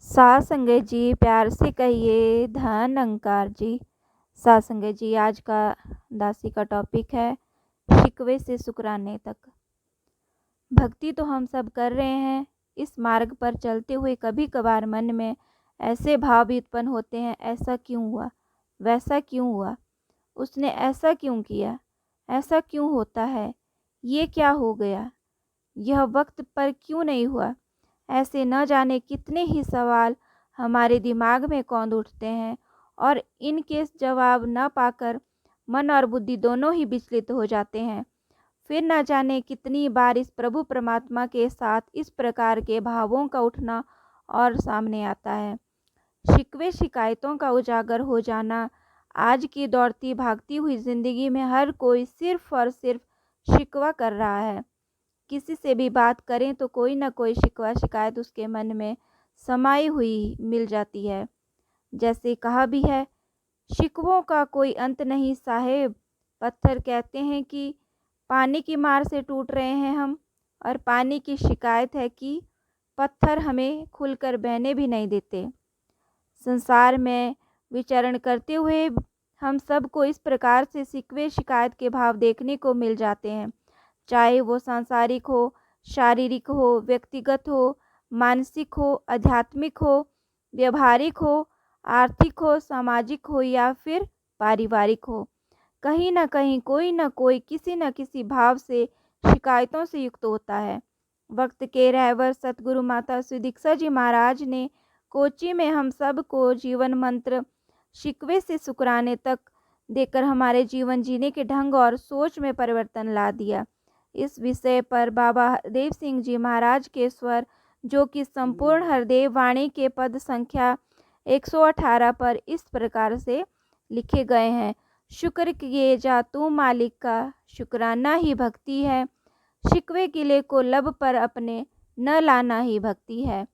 सात संगत जी, प्यार से कहिए धन अंकार जी। सात संगत जी, आज का दासी का टॉपिक है शिकवे से शुक्राने तक। भक्ति तो हम सब कर रहे हैं। इस मार्ग पर चलते हुए कभी कभार मन में ऐसे भाव भी उत्पन्न होते हैं, ऐसा क्यों हुआ, वैसा क्यों हुआ, उसने ऐसा क्यों किया, ऐसा क्यों होता है, ये क्या हो गया, यह वक्त पर क्यों नहीं हुआ। ऐसे न जाने कितने ही सवाल हमारे दिमाग में कौंध उठते हैं और इनके जवाब न पाकर मन और बुद्धि दोनों ही विचलित हो जाते हैं। फिर न जाने कितनी बार इस प्रभु परमात्मा के साथ इस प्रकार के भावों का उठना और सामने आता है। शिकवे शिकायतों का उजागर हो जाना। आज की दौड़ती भागती हुई जिंदगी में हर कोई सिर्फ और सिर्फ शिकवा कर रहा है। किसी से भी बात करें तो कोई ना कोई शिकवा शिकायत उसके मन में समाई हुई मिल जाती है। जैसे कहा भी है, शिकवों का कोई अंत नहीं साहेब। पत्थर कहते हैं कि पानी की मार से टूट रहे हैं हम, और पानी की शिकायत है कि पत्थर हमें खुलकर बहने भी नहीं देते। संसार में विचरण करते हुए हम सबको इस प्रकार से शिकवे शिकायत के भाव देखने को मिल जाते हैं, चाहे वो सांसारिक हो, शारीरिक हो, व्यक्तिगत हो, मानसिक हो, आध्यात्मिक हो, व्यवहारिक हो, आर्थिक हो, सामाजिक हो या फिर पारिवारिक हो। कहीं ना कहीं कोई ना कोई किसी न किसी भाव से शिकायतों से युक्त होता है। वक्त के रहबर सतगुरु माता श्री दीक्षा जी महाराज ने कोची में हम सब को जीवन मंत्र शिकवे से शुक्राने तक देकर हमारे जीवन जीने के ढंग और सोच में परिवर्तन ला दिया। इस विषय पर बाबा हरदेव सिंह जी महाराज के स्वर, जो कि संपूर्ण हरदेव वाणी के पद संख्या 118 पर इस प्रकार से लिखे गए हैं। शुक्र किए जा तू मालिक का, शुक्राना ही भक्ति है। शिकवे किले को लब पर अपने न लाना ही भक्ति है।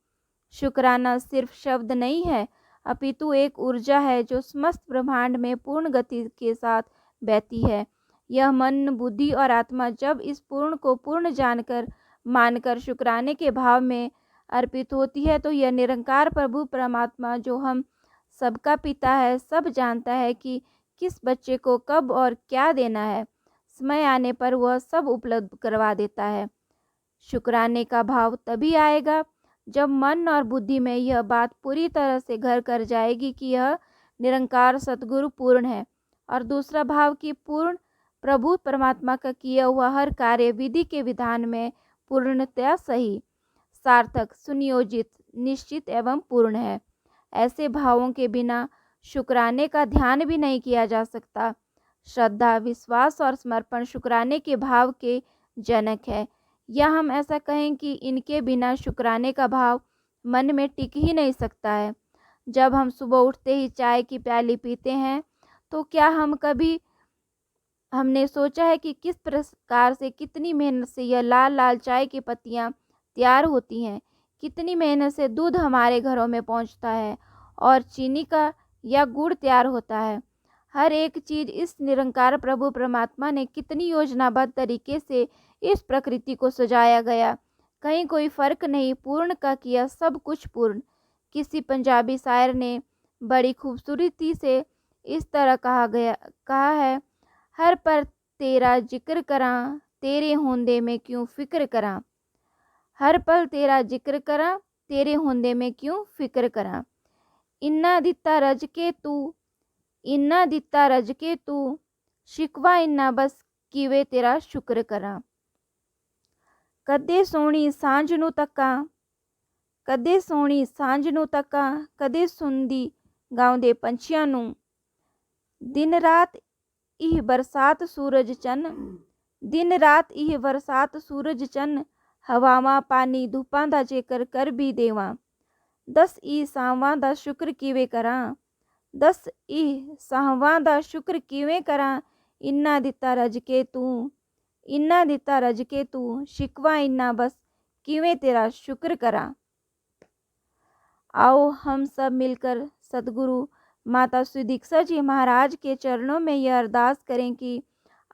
शुक्राना सिर्फ शब्द नहीं है, अपितु एक ऊर्जा है जो समस्त ब्रह्मांड में पूर्ण गति के साथ बहती है। यह मन, बुद्धि और आत्मा जब इस पूर्ण को पूर्ण जानकर मानकर शुक्राने के भाव में अर्पित होती है, तो यह निरंकार प्रभु परमात्मा, जो हम सबका पिता है, सब जानता है कि किस बच्चे को कब और क्या देना है। समय आने पर वह सब उपलब्ध करवा देता है। शुक्राने का भाव तभी आएगा जब मन और बुद्धि में यह बात पूरी तरह से घर कर जाएगी कि यह निरंकार सतगुरु पूर्ण है, और दूसरा भाव कि पूर्ण प्रभु परमात्मा का किया हुआ हर कार्य विधि के विधान में पूर्णतया सही, सार्थक, सुनियोजित, निश्चित एवं पूर्ण है। ऐसे भावों के बिना शुक्राने का ध्यान भी नहीं किया जा सकता। श्रद्धा, विश्वास और समर्पण शुक्राने के भाव के जनक है, या हम ऐसा कहें कि इनके बिना शुक्राने का भाव मन में टिक ही नहीं सकता है। जब हम सुबह उठते ही चाय की प्याली पीते हैं, तो क्या हमने सोचा है कि किस प्रकार से, कितनी मेहनत से यह लाल लाल चाय की पत्तियां तैयार होती हैं, कितनी मेहनत से दूध हमारे घरों में पहुंचता है और चीनी का या गुड़ तैयार होता है। हर एक चीज़ इस निरंकार प्रभु परमात्मा ने कितनी योजनाबद्ध तरीके से इस प्रकृति को सजाया गया। कहीं कोई फर्क नहीं, पूर्ण का किया सब कुछ पूर्ण। किसी पंजाबी शायर ने बड़ी खूबसूरती से इस तरह कहा है, हर पर तेरा जिक्र करां, तेरे होंदे में क्यों फिक्र करां। हर पल तेरा जिक्र करां, तेरे होंदे में क्यों फिक्र करां। इन्ना दिता रज के तू, इन्ना दिता रज के तू, शिकवा इन्ना बस किवे तेरा शुक्र करां। कदे सोहणी सांझ नूं तक्कां, कदे सोहणी सांझ नूं तक्कां, कदे सुनदी गाउंदे पंछियां नूं। दिन रात इह बरसात सूरज चन्न, दिन रात इह बरसात सूरज चन्न, हवावां पानी धुप्पां दा जेकर कर भी देवां। दस ई सावां दा शुक्र किवें करां, दस इह सावां दा शुक्र किवें करां। इन्ना दिता रज के तू, इन्ना दिता रज के तू, शिकवा इन्ना बस किवें तेरा शुक्र करां। आओ हम सब मिलकर सतगुरु माता श्री दीक्षा जी महाराज के चरणों में यह अरदास करें कि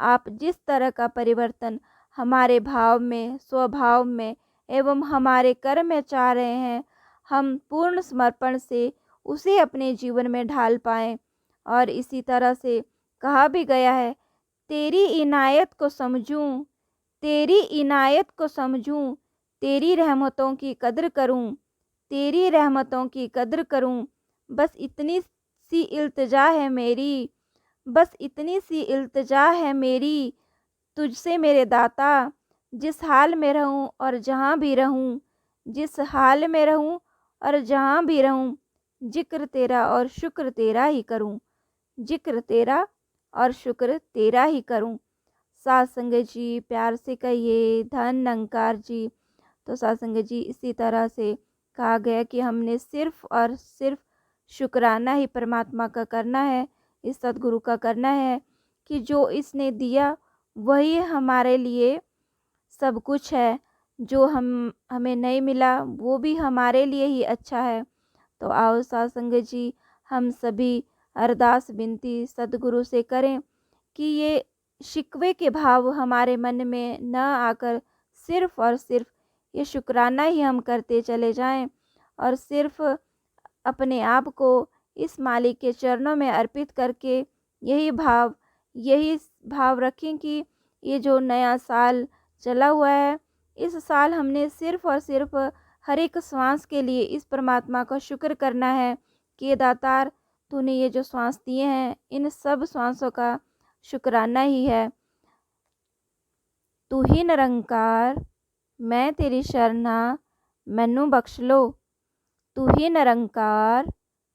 आप जिस तरह का परिवर्तन हमारे भाव में, स्वभाव में एवं हमारे कर्म में चाह रहे हैं, हम पूर्ण समर्पण से उसे अपने जीवन में ढाल पाएँ। और इसी तरह से कहा भी गया है, तेरी इनायत को समझूं, तेरी इनायत को समझूं, तेरी रहमतों की कद्र करूं, तेरी रहमतों की कद्र करूं। बस इतनी सी इल्तिजा है मेरी, बस इतनी सी इल्तिजा है मेरी तुझसे मेरे दाता। जिस हाल में रहूं और जहाँ भी रहूं, जिस हाल में रहूं और जहाँ भी रहूं, जिक्र तेरा और शुक्र तेरा ही करूं, जिक्र तेरा और शुक्र तेरा ही करूं। सात संगत जी प्यार से कहिए धन निरंकार जी। तो सात संगत जी इसी तरह से कहा गया कि हमने सिर्फ और सिर्फ शुक्राना ही परमात्मा का करना है, इस सद्गुरु का करना है कि जो इसने दिया वही हमारे लिए सब कुछ है। जो हमें नहीं मिला वो भी हमारे लिए ही अच्छा है। तो आओ सात संगत जी हम सभी अरदास विनती सद्गुरु से करें कि ये शिकवे के भाव हमारे मन में न आकर सिर्फ और सिर्फ ये शुक्राना ही हम करते चले जाएं और सिर्फ अपने आप को इस मालिक के चरणों में अर्पित करके यही भाव रखें कि ये जो नया साल चला हुआ है, इस साल हमने सिर्फ और सिर्फ हर एक श्वास के लिए इस परमात्मा का शुक्र करना है कि दातार तूने ये जो श्वास दिए हैं इन सब श्वासों का शुक्राना ही है। तू ही निरंकार मैं तेरी शरणा मैनू बख्श लो, तू ही निरंकार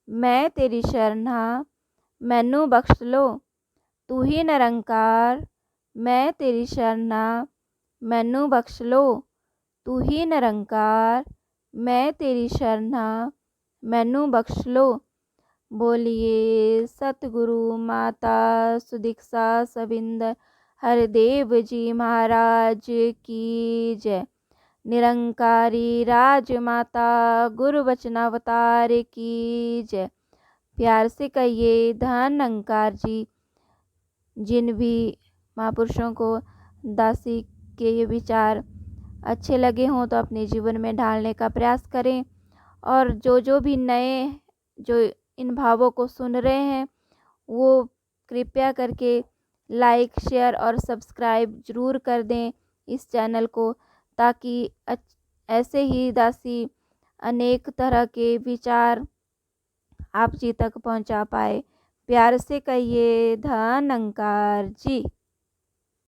मैं तेरी शरणा मैनू बख्श लो, तू ही निरंकार मैं तेरी शरणा मैनू बख्श लो, तू ही निरंकार मैं तेरी शरणा मैनू बख्श लो। बोलिए सतगुरु माता सुदीक्षा सविंदर हरदेव जी महाराज की जय। निरंकारी राजमाता गुरु वचनावतार की जय। प्यार से कहिए धन निरंकार जी। जिन भी महापुरुषों को दासी के ये विचार अच्छे लगे हों तो अपने जीवन में ढालने का प्रयास करें। और जो भी नए जो इन भावों को सुन रहे हैं वो कृपया करके लाइक शेयर और सब्सक्राइब ज़रूर कर दें इस चैनल को, ताकि ऐसे ही दासी अनेक तरह के विचार आप जी तक पहुंचा पाए। प्यार से कहिए धन निरंकार जी।